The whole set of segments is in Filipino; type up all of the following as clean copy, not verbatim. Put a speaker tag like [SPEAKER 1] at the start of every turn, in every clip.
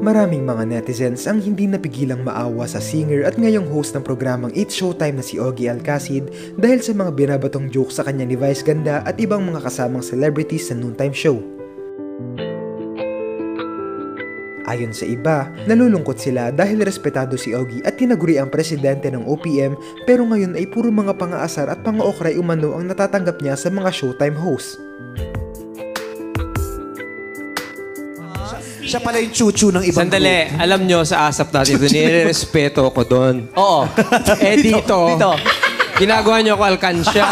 [SPEAKER 1] Maraming mga netizens ang hindi napigilang maawa sa singer at ngayong host ng programang It's Showtime na si Ogie Alcacid dahil sa mga binabatong joke sa kanya ni Vice Ganda at ibang mga kasamang celebrities sa noontime show. Ayon sa iba, nalulungkot sila dahil respetado si Ogie at tinaguri ang presidente ng OPM pero ngayon ay puro mga pangaasar at pangaokray umano ang natatanggap niya sa mga Showtime hosts.
[SPEAKER 2] Siya pala yung chuchu ng ibang
[SPEAKER 3] Sandali, alam nyo sa asap natin, nire-respeto ko doon.
[SPEAKER 4] Oo.
[SPEAKER 3] Dito, ginagawa nyo ako alkansya.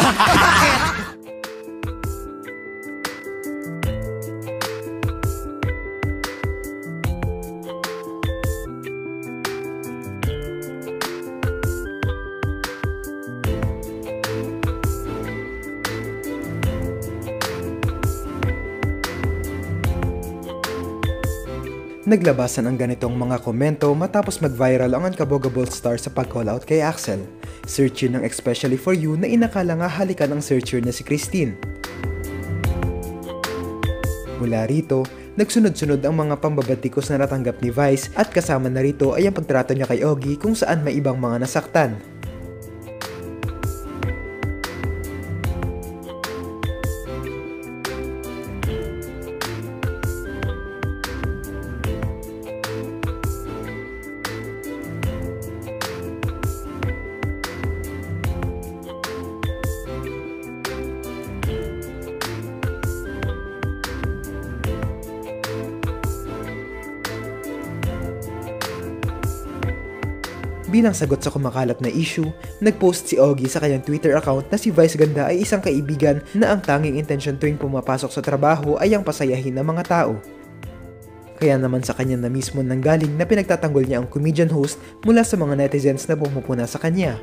[SPEAKER 1] Naglabasan ang ganitong mga komento matapos mag-viral ang Unkabogable star sa pag-call out kay Axel. Searcher ng Especially For You na inakala nga halikan ang searcher na si Christine. Mula rito, nagsunod-sunod ang mga pambabatikos na natanggap ni Vice at kasama na rito ay ang pagtrato niya kay Ogie kung saan may ibang mga nasaktan. Bilang sagot sa kumakalat na issue, nagpost si Ogie sa kanyang Twitter account na si Vice Ganda ay isang kaibigan na ang tanging intensyon tuwing pumapasok sa trabaho ay ang pasayahin ng mga tao. Kaya naman sa kanya na mismo nanggaling na pinagtatanggol niya ang comedian host mula sa mga netizens na pumupuna sa kanya.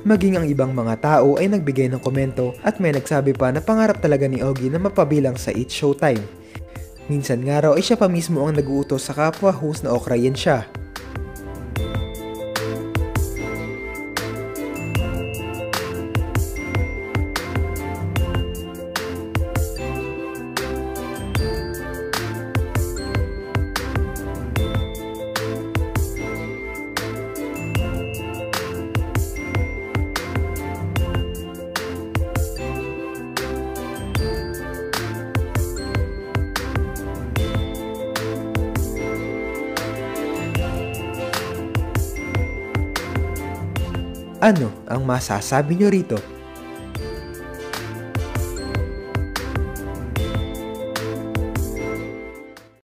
[SPEAKER 1] Maging ang ibang mga tao ay nagbigay ng komento at may nagsabi pa na pangarap talaga ni Ogie na mapabilang sa It's Showtime. Minsan nga raw ay siya pa mismo ang nag-uutos sa kapwa host na okrayin siya. Ano ang masasabi nyo rito?